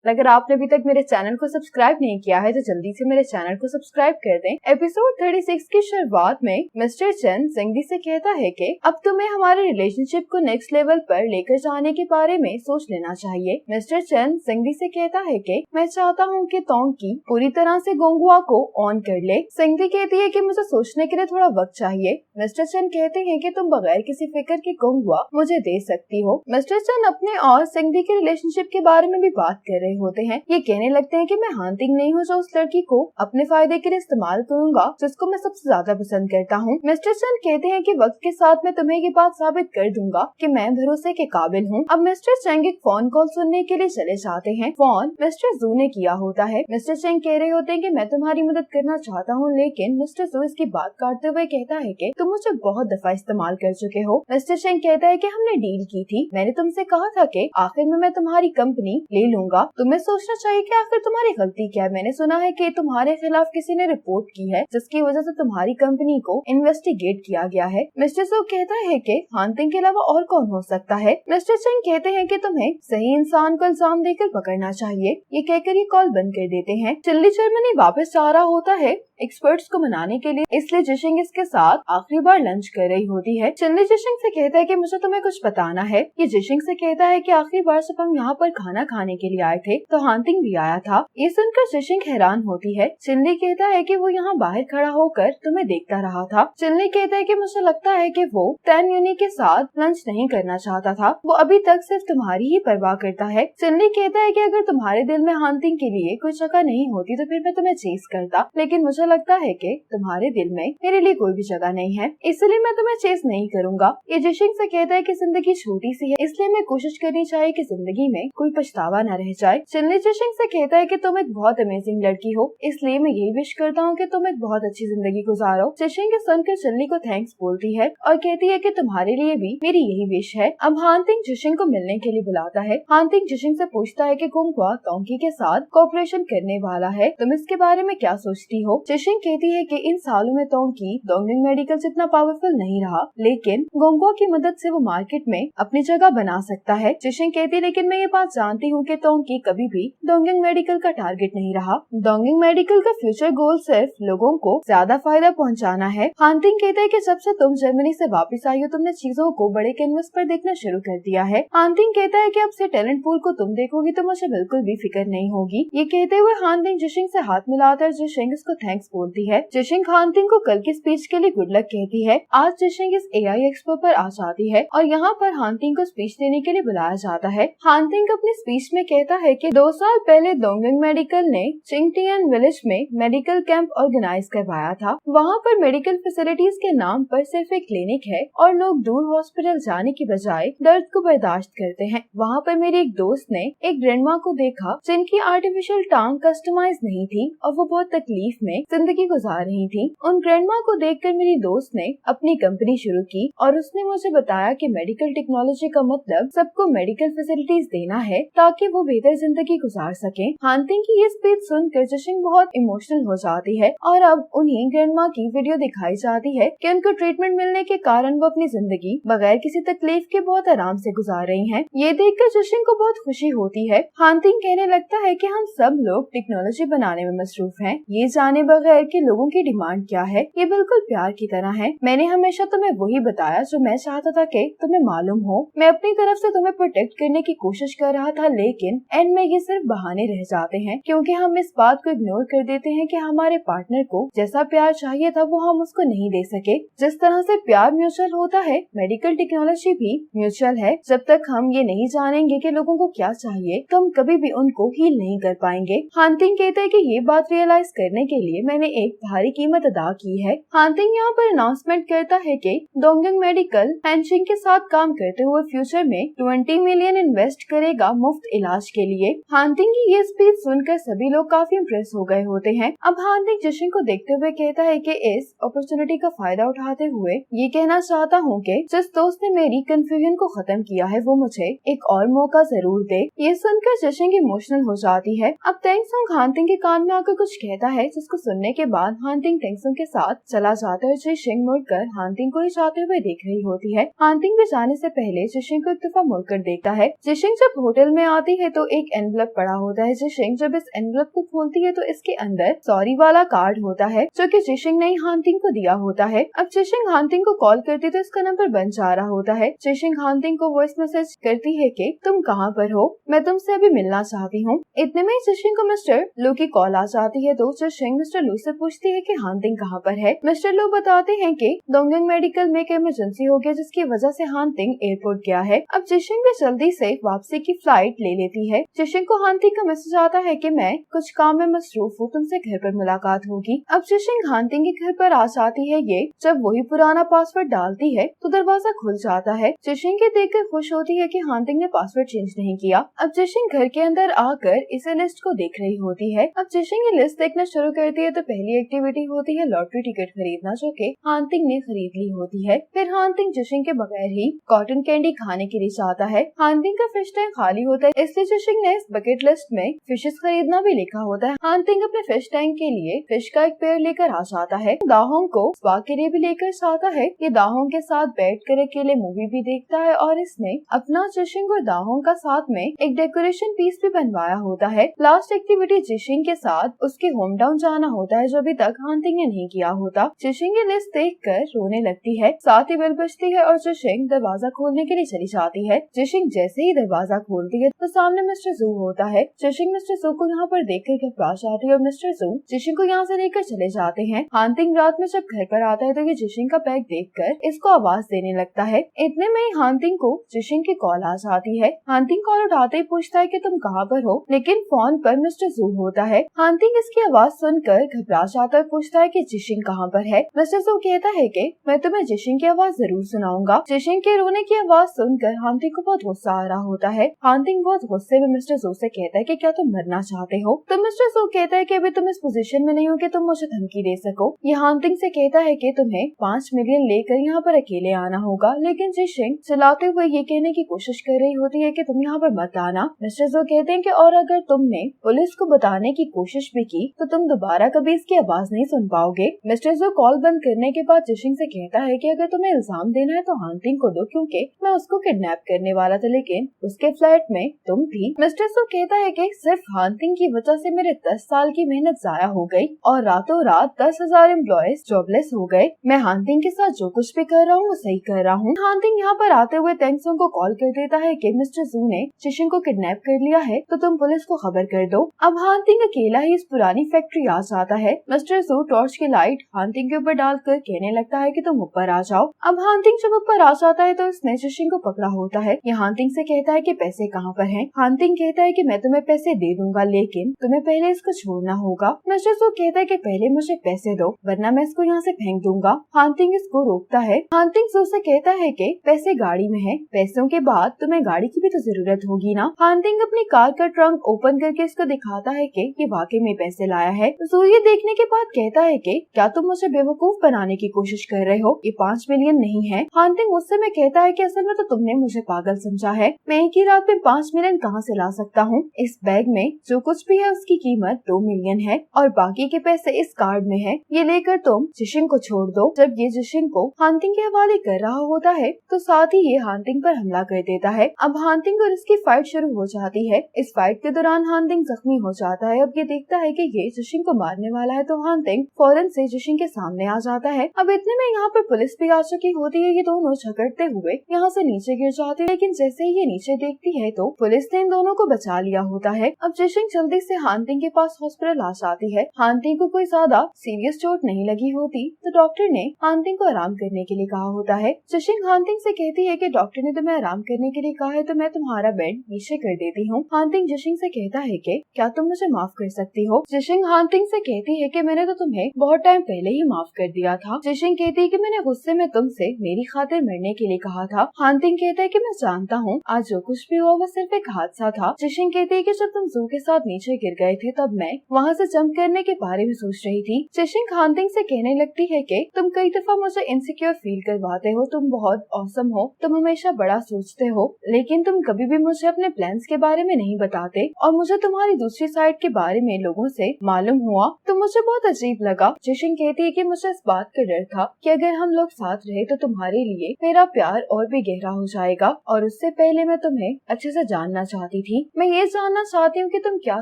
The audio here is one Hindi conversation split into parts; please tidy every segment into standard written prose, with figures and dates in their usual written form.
अगर आपने अभी तक मेरे चैनल को सब्सक्राइब नहीं किया है तो जल्दी से मेरे चैनल को सब्सक्राइब कर दें। एपिसोड 36 की शुरुआत में मिस्टर चंद सिंघी से कहता है कि अब तुम्हें हमारे रिलेशनशिप को नेक्स्ट लेवल पर लेकर जाने के बारे में सोच लेना चाहिए। मिस्टर चंद सिंघी से कहता है कि मैं चाहता हूँ कि तोंकी पूरी तरह से गोंगुआ को ऑन कर ले। सिंघी कहती है कि मुझे सोचने के लिए थोड़ा वक्त चाहिए। मिस्टर चंद कहते हैं कि तुम बगैर किसी फिक्र के गोंगुआ मुझे दे सकती हो। मिस्टर चंद अपने और सिंघी के रिलेशनशिप के बारे में भी बात कर रहे होते हैं। ये कहने लगते हैं कि मैं हांटिंग नहीं हूँ जो उस लड़की को अपने फायदे के लिए इस्तेमाल करूंगा जिसको मैं सबसे ज्यादा पसंद करता हूँ। मिस्टर चंद कहते हैं कि वक्त के साथ मैं तुम्हें ये बात साबित कर दूंगा कि मैं भरोसे के काबिल हूँ। अब मिस्टर चंग एक फोन कॉल सुनने के लिए चले जाते हैं। फोन मिस्टर जू ने किया होता है। मिस्टर चंग कह रहे होते हैं कि मैं तुम्हारी मदद करना चाहता हूँ, लेकिन मिस्टर जू इसकी बात काटते हुए कहता है कि तुम मुझे बहुत दफा इस्तेमाल कर चुके हो। मिस्टर चंग कहता है कि हमने डील की थी, मैंने तुमसे कहा था कि आखिर में मैं तुम्हारी कंपनी ले लूंगा। तुम्हें सोचना चाहिए कि आखिर तुम्हारी गलती क्या है। मैंने सुना है कि तुम्हारे खिलाफ किसी ने रिपोर्ट की है जिसकी वजह से तुम्हारी कंपनी को इन्वेस्टिगेट किया गया है। मिस्टर सो कहता है कि हांटिंग के अलावा और कौन हो सकता है। मिस्टर चंग कहते हैं कि तुम्हें सही इंसान को इल्जाम देकर पकड़ना चाहिए। ये कहकर ये कॉल बंद कर देते हैं। चिल्ली जर्मनी वापस जा रहा होता है एक्सपर्ट्स को मनाने के लिए, इसलिए जिशिंग इसके साथ आखिरी बार लंच कर रही होती है। चिल्ली जिशिंग से कहता है कि मुझे तुम्हें कुछ बताना है। ये जिशिंग से कहता है कि आखिरी बार जब हम यहाँ पर खाना खाने के लिए आए थे तो हांटिंग भी आया था। ये सुनकर जिशिंग हैरान होती है। चिल्ली कहता है कि वो यहाँ बाहर खड़ा होकर तुम्हें देखता रहा था। चिल्ली कहता है कि मुझे लगता है कि वो टैन यूनी के साथ लंच नहीं करना चाहता था, वो अभी तक सिर्फ तुम्हारी ही परवाह करता है। चिल्ली कहता है कि अगर तुम्हारे दिल में हांटिंग के लिए कोई जगह नहीं होती तो फिर मैं तुम्हें चेस करता, लेकिन मुझे लगता है कि तुम्हारे दिल में मेरे लिए कोई भी जगह नहीं है, इसलिए मैं तुम्हें चेस नहीं करूंगा। ये जिशिंग से कहता है कि जिंदगी छोटी सी है, इसलिए मैं कोशिश करनी चाहिए कि जिंदगी में कोई पछतावा न रह जाए। चिल्ली जिशिंग से कहता है कि तुम एक बहुत अमेजिंग लड़की हो, इसलिए मैं यही विश करता हूँ कि तुम एक बहुत अच्छी जिंदगी गुजारो। जिशिंग सुनकर चिल्ली को थैंक्स बोलती है और कहती है कि तुम्हारे लिए भी मेरी यही विश है। अब हांटिंग जिशिंग को मिलने के लिए बुलाता है। हांटिंग जिशिंग से पूछता है कि गोंगुआ तोंकी के साथ कोऑपरेशन करने वाला है, तुम इसके बारे में क्या सोचती हो। जिशिंग कहती है कि इन सालों में तोंकी डोंगिंग मेडिकल जितना पावरफुल नहीं रहा, लेकिन गोंगुआ की मदद से वो मार्केट में अपनी जगह बना सकता है। जिशिंग कहती है लेकिन मैं ये बात जानती हूँ कि तोंकी कभी भी डोंगिंग मेडिकल का टारगेट नहीं रहा। डोंगिंग मेडिकल का फ्यूचर गोल सिर्फ लोगों को ज्यादा फायदा पहुँचाना है। हांटिंग कहता है कि जब से तुम जर्मनी से वापस आई हो तुमने चीजों को बड़े कैनवस पर देखना शुरू कर दिया है। हांटिंग कहता है कि अब से टैलेंट पूल को तुम देखोगी तो मुझे बिल्कुल भी फिक्र नहीं होगी। ये कहते हुए हांटिंग जिशिंग से हाथ मिलाकर जिशिंग इसको थैंक्स बोलती है। जिशिंग हांटिंग को कल की स्पीच के लिए गुड लक कहती है। आज जिशिंग इस एआई एक्सपो पर आ जाती है और यहाँ पर हांटिंग को स्पीच देने के लिए बुलाया जाता है। हांटिंग अपनी स्पीच में कहता है कि 2 साल पहले डोंगिंग मेडिकल ने चिंगटियन विलेज में मेडिकल कैंप ऑर्गेनाइज करवाया था। वहाँ पर मेडिकल फैसिलिटीज के नाम पर सिर्फ एक क्लिनिक है और लोग दूर हॉस्पिटल जाने की बजाय दर्द को बर्दाश्त करते हैं। वहाँ पर मेरी एक दोस्त ने एक ग्रैंडमा को देखा जिनकी आर्टिफिशियल टांग कस्टमाइज नहीं थी और वो बहुत तकलीफ में जिंदगी गुजार रही थी। उन ग्रैंडमा को देखकर मेरी दोस्त ने अपनी कंपनी शुरू की और उसने मुझे बताया कि मेडिकल टेक्नोलॉजी का मतलब सबको मेडिकल फैसिलिटीज देना है ताकि वो बेहतर जिंदगी गुजार सके। हांटिंग की ये स्पीच सुनकर जिशिंग बहुत इमोशनल हो जाती है और अब उन्हें ग्रैंडमा की वीडियो दिखाई जाती है कि उनको ट्रीटमेंट मिलने के कारण वो अपनी जिंदगी बगैर किसी तकलीफ के बहुत आराम से गुजार रही हैं। ये देखकर जिशिंग को बहुत खुशी होती है। हांटिंग कहने लगता है कि हम सब लोग टेक्नोलॉजी बनाने में मसरूफ हैं, ये जाने बगैर कि लोगों की डिमांड क्या है। ये बिल्कुल प्यार की तरह है। मैंने हमेशा तुम्हें वही बताया जो मैं चाहता था कि तुम्हें मालूम हो। मैं अपनी तरफ से तुम्हें प्रोटेक्ट करने की कोशिश कर रहा था, लेकिन एंड में ये सिर्फ बहाने रह जाते हैं क्योंकि हम इस बात को इग्नोर कर देते हैं कि हमारे पार्टनर को जैसा प्यार चाहिए था वो हम उसको नहीं दे सके। जिस तरह से प्यार म्यूचुअल होता है, मेडिकल टेक्नोलॉजी भी म्यूचुअल है। जब तक हम ये नहीं जानेंगे कि लोगों को क्या चाहिए तो हम कभी भी उनको हील नहीं कर पाएंगे। हांटिंग कहते हैं कि ये बात रियलाइज करने के लिए मैंने एक भारी कीमत अदा की है। हांटिंग यहाँ पर अनाउंसमेंट करता है कि डोंगिंग मेडिकल हैंशिंग के साथ काम करते हुए फ्यूचर में 20 मिलियन इन्वेस्ट करेगा मुफ्त इलाज के लिए। हांटिंग की ये स्पीच सुनकर सभी लोग काफी इम्प्रेस हो गए होते हैं। अब हांटिंग जिशिंग को देखते हुए कहता है कि इस अपॉर्चुनिटी का फायदा उठाते हुए ये कहना चाहता हूँ कि जिस दोस्त ने मेरी कंफ्यूजन को खत्म किया है वो मुझे एक और मौका जरूर दे। ये सुनकर जिशिंग इमोशनल हो जाती है। अब तेंग सोंग हांटिंग के कान में आकर कुछ कहता है जिसको सुनने सुनने के बाद हानतिंग टेंगसुंग के साथ चला जाता है। जिशिंग मुड़कर हानतिंग को ही जाते हुए देख रही होती है। हानतिंग भी जाने से पहले जिशिंग को एक दफा मुड़कर देखता है। जिशिंग जब होटल में आती है तो एक एनवलप पड़ा होता है। जिशिंग जब इस एनवलप को खोलती है तो इसके अंदर सॉरी वाला कार्ड होता है जो कि जिशिंग ने हानतिंग को दिया होता है। अब जिशिंग हानतिंग को कॉल करती है तो इसका नंबर बंद जा रहा होता है। जिशिंग हानतिंग को वॉइस मैसेज करती है कि तुम कहाँ पर हो, मैं तुमसे अभी मिलना चाहती हूँ। इतने में जिशिंग को मिस्टर लू की कॉल आ जाती है तो जिशिंग मिस्टर लू से पूछती है कि हानतिंग कहाँ पर है। मिस्टर लू बताते हैं कि डोंगयंग मेडिकल में एक इमरजेंसी हो गया जिसकी वजह से हानतिंग एयरपोर्ट गया है। अब जिशिंग भी जल्दी से वापसी की फ्लाइट ले लेती है। जिशिंग को हानतिंग का मैसेज आता है कि मैं कुछ काम में मसरूफ हूँ, तुमसे घर पर मुलाकात होगी। अब जिशिंग हानतिंग के घर पर आ जाती है। ये जब वही पुराना पासवर्ड डालती है तो दरवाजा खुल जाता है। जिशिंग के देखकर खुश होती है कि हानतिंग ने पासवर्ड चेंज नहीं किया। अब जिशिंग घर के अंदर आकर इसे लिस्ट को देख रही होती है। अब जिशिंग ये लिस्ट देखना शुरू करती है तो पहली एक्टिविटी होती है लॉटरी टिकट खरीदना जो कि हानतिंग ने खरीद ली होती है। फिर हानतिंग जिशिंग के बगैर ही कॉटन कैंडी खाने के लिए चाहता है। हानतिंग का फिश टैंक खाली होता है इसलिए जिशिंग ने इस बकेट लिस्ट में फिशेस खरीदना भी लिखा होता है। हानतिंग अपने फिश टैंक के लिए फिश का एक पेड़ लेकर आ जाता है। दाहोंग को स्पा के लिए भी लेकर जाता है। ये दाहोंग के साथ बैठकर अकेले मूवी भी देखता है और इसने अपना जिशिंग और दाहोंग का साथ में एक डेकोरेशन पीस भी बनवाया होता है। लास्ट एक्टिविटी जिशिंग के साथ उसके होम टाउन जाना होता है जो अभी तक हानतिंग ने नहीं किया होता। जिशिंग ये लिस्ट देखकर रोने लगती है। साथ ही बेल बजती है और जिशिंग दरवाजा खोलने के लिए चली जाती है। जिशिंग जैसे ही दरवाजा खोलती है तो सामने मिस्टर जू होता है। जिशिंग मिस्टर जू को यहाँ पर देखकर घबरा जाती है और मिस्टर जू जिशिंग को यहाँ से लेकर चले जाते हैं। हानतिंग रात में जब घर पर आता है तो ये जिशिंग का बैग देखकर इसको आवाज देने लगता है। इतने में ही हानतिंग को जिशिंग की कॉल आ जाती है। हानतिंग कॉल उठाते ही पूछता है कि तुम कहाँ पर हो, लेकिन फोन पर मिस्टर जू होता है। हानतिंग इसकी आवाज सुनकर घबरा जाता है, पूछता है कि जिशिंग कहाँ पर है। मिस्टर जू कहता है कि मैं तुम्हें जिशिंग की आवाज जरूर सुनाऊंगा। जिशिंग के रोने की आवाज सुनकर हानतिंग को बहुत गुस्सा आ रहा होता है। हानतिंग बहुत गुस्से में मिस्टर जू से कहता है कि क्या तुम मरना चाहते हो। तो मिस्टर जू कहता है कि अभी तुम इस पोजीशन में नहीं हो कि तुम मुझे धमकी दे सको। ये हानतिंग से कहता है कि तुम्हें 5 मिलियन लेकर यहाँ पर अकेले आना होगा, लेकिन जिशिंग चलाते हुए ये कहने की कोशिश कर रही होती है कि तुम यहाँ पर मत आना। मिस्टर जू कहते हैं कि और अगर तुमने पुलिस को बताने की कोशिश भी की तो तुम दोबारा कभी इसकी आवाज नहीं सुन पाओगे। मिस्टर जू कॉल बंद करने के बाद जिशिंग से कहता है कि अगर तुम्हें इल्जाम देना है तो हानतिंग को दो, क्योंकि मैं उसको किडनैप करने वाला था लेकिन उसके फ्लैट में तुम थी। मिस्टर जू कहता है कि सिर्फ हानतिंग की वजह से मेरे 10 साल की मेहनत जाया हो गई और रातों रात 10,000 एम्प्लॉयज जॉबलेस हो गए। मैं हानतिंग के साथ जो कुछ भी कर रहा हूँ वो सही कर रहा हूँ। हानतिंग यहाँ पर आते हुए टेंगसुंग को कॉल कर देता है कि मिस्टर जू ने जिशिंग को किडनैप कर लिया है तो तुम पुलिस को खबर कर दो। अब हानतिंग अकेला ही इस पुरानी फैक्ट्री आ जाता है। मिस्टर जू टॉर्च की लाइट हानतिंग के ऊपर डालकर कहने लगता है कि तुम ऊपर आ जाओ। अब हानतिंग जब ऊपर आ जाता है तो उसने जिशिंग को पकड़ा होता है। ये हानतिंग से कहता है कि पैसे कहाँ पर हैं। हानतिंग कहता है कि मैं तुम्हें पैसे दे दूंगा लेकिन तुम्हें पहले इसको छोड़ना होगा। मिस्टर जू कहता है कि पहले मुझे पैसे दो वरना मैं इसको यहाँ से फेंक दूंगा। हानतिंग इसको रोकता है। हानतिंग जू से कहता है कि पैसे गाड़ी में है, पैसों के बाद तुम्हें गाड़ी की भी तो जरूरत होगी ना। हानतिंग अपनी कार का ट्रंक ओपन करके इसको दिखाता है कि ये वाकई में पैसे लाया है। जू ये देखने के बाद कहता है कि क्या तुम मुझे बेवकूफ बनाने की कोशिश कर रहे हो, ये 5 मिलियन नहीं है। हानतिंग गुस्से में कहता है कि असल में तो तुमने मुझे पागल समझा है, मैं एक ही रात में 5 मिलियन कहाँ से ला सकता हूँ। इस बैग में जो कुछ भी है उसकी कीमत 2 मिलियन है और बाकी के पैसे इस कार्ड में है, ये लेकर तुम जिशिंग को छोड़ दो। जब ये जिशिंग को हानतिंग के हवाले कर रहा होता है तो साथ ही ये हानतिंग पर हमला कर देता है। अब हानतिंग और इसकी फाइट शुरू हो जाती है। इस फाइट के दौरान हानतिंग जख्मी हो जाता है। अब ये देखता है कि ये जिशिंग को मारने वाला है तो हानतिंग फौरन से जिशिंग के सामने आ जाता है। अब इतने में यहाँ पर पुलिस भी आ चुकी होती है। ये दोनों झगड़ते हुए यहाँ से नीचे गिर जाते हैं, लेकिन जैसे ही ये नीचे देखती है तो पुलिस ने इन दोनों को बचा लिया होता है। अब जिशिंग जल्दी से हानतिंग के पास हॉस्पिटल आ जाती है। हानतिंग को कोई ज्यादा सीरियस चोट नहीं लगी होती तो डॉक्टर ने हानतिंग को आराम करने के लिए कहा होता है। जिशिंग हानतिंग से कहती है कि डॉक्टर ने तुम्हें आराम करने के लिए कहा है तो मैं तुम्हारा बेड नीचे कर देती हूँ। हानतिंग जिशिंग से कहता है कि क्या तुम मुझे माफ कर सकती हो। जिशिंग हानतिंग से कहती है कि मैंने तो तुम्हें बहुत टाइम पहले ही माफ कर दिया था। जिशिंग कहती है कि मैंने गुस्से में तुमसे मेरी खातिर मरने के लिए कहा था। हानतिंग कहता है कि मैं जानता हूँ आज जो कुछ भी हुआ वो सिर्फ एक हादसा था। जिशिंग कहती है कि जब तुम जू के साथ नीचे गिर गए थे तब मैं वहाँ से जंप करने के बारे में सोच रही थी। जिशिंग हानतिंग से कहने लगती है कि तुम कई दफा मुझे इनसिक्योर फील करवाते हो, तुम बहुत ऑसम हो, तुम हमेशा बड़ा सोचते हो, लेकिन तुम कभी भी मुझे अपने प्लान्स के बारे में नहीं बताते और मुझे तुम्हारी दूसरी साइड के बारे में लोगों से मालूम हुआ तो मुझे बहुत अजीब लगा। जिशिंग कहती है कि मुझे इस बात का डर था कि अगर हम लोग साथ रहे तो तुम्हारे लिए मेरा प्यार और भी गहरा हो जाएगा, और उससे पहले मैं तुम्हें अच्छे से जानना चाहती थी। मैं ये जानना चाहती हूँ कि तुम क्या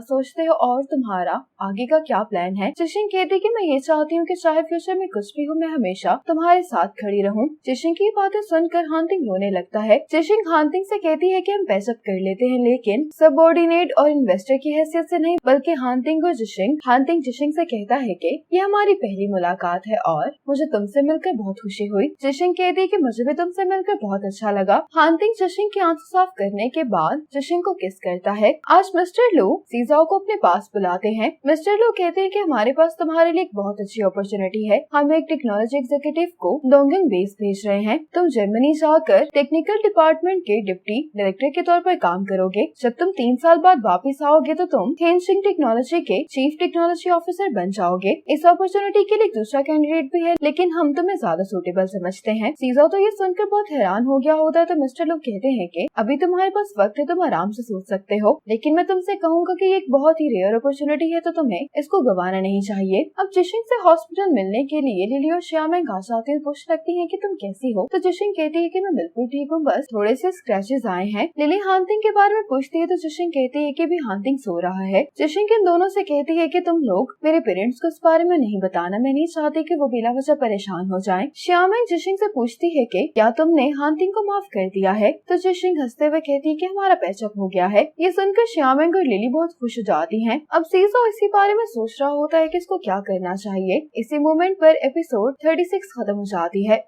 सोचते हो और तुम्हारा आगे का क्या प्लान है। जिशिंग कहती है कि मैं ये चाहती हूँ कि चाहे फ्यूचर में कुछ भी हो, मैं हमेशा तुम्हारे साथ खड़ी रहूँ। जिशिंग की बातें सुनकर हांतिंग रोने लगता है। जिशिंग हांतिंग से कहती है कि हम पैचअप कर लेते हैं, लेकिन सबऑर्डिनेट और इन्वेस्टर की हैसियत से नहीं, बल्कि हांतिंग जिशिंग से कहता है कि ये हमारी पहली मुलाकात है और मुझे तुमसे मिलकर बहुत खुशी हुई। जिशिंग कहती है कि मुझे भी तुमसे मिलकर बहुत अच्छा लगा। हांतिंग जिशिंग की आंखें साफ करने के बाद जिशिंग को किस करता है। आज मिस्टर लू सीजाओ को अपने पास बुलाते हैं। मिस्टर लू कहते हैं कि हमारे पास तुम्हारे लिए एक बहुत अच्छी अपॉर्चुनिटी है। हम एक टेक्नोलॉजी एग्जीक्यूटिव को डोंगिंग बेस भेज रहे हैं। तुम जर्मनी जाकर टेक्निकल डिपार्टमेंट के डिप्टी डायरेक्टर के तौर पर काम करोगे। जब तुम 3 साल बाद वापस आओगे तो तुम हेनशिंग टेक्नोलॉजी के चीफ टेक्नोलॉजी ऑफिसर बन जाओगे। इस अपॉर्चुनिटी के लिए दूसरा कैंडिडेट भी है, लेकिन हम तुम्हें ज्यादा सूटेबल समझते हैं। सीजो तो ये सुनकर बहुत हैरान हो गया होता है। तो मिस्टर लू कहते हैं कि अभी तुम्हारे पास वक्त है, तुम आराम से सोच सकते हो, लेकिन मैं तुमसे कहूँगा कि ये एक बहुत ही रेयर अपॉर्चुनिटी है, तो तुम्हें इसको गंवाना नहीं चाहिए। अब जिशिंग से हॉस्पिटल मिलने के लिए लिली और श्यामेंग आ जाती है, पूछ लगती है कि तुम कैसी हो। तो जिशिंग कहती है कि मैं बिल्कुल ठीक हूँ, बस थोड़े से स्क्रैचेस आए हैं। लिली हांतिंग के बारे में पूछती है तो जिशिंग कहती है कि भी हांतिंग सो रहा है। जिशिंग इन दोनों से कहती है कि तुम लोग मेरे पेरेंट्स को इस बारे में नहीं बताना, मैं नहीं चाहती कि वो बिना वजह परेशान हो जाएं। श्यामेंग जिशिंग से पूछती है कि क्या तुमने हांतिंग को माफ कर दिया है। तो जिशिंग हंसते हुए कहती है कि हमारा पैचअप हो गया है। ये सुनकर श्यामेंग और लिली बहुत खुश हो जाती हैं। अब सीजो इसी बारे में सोच रहा होता है कि इसको क्या करना चाहिए। इसी मोमेंट पर एपिसोड 36 खत्म हो जाती है।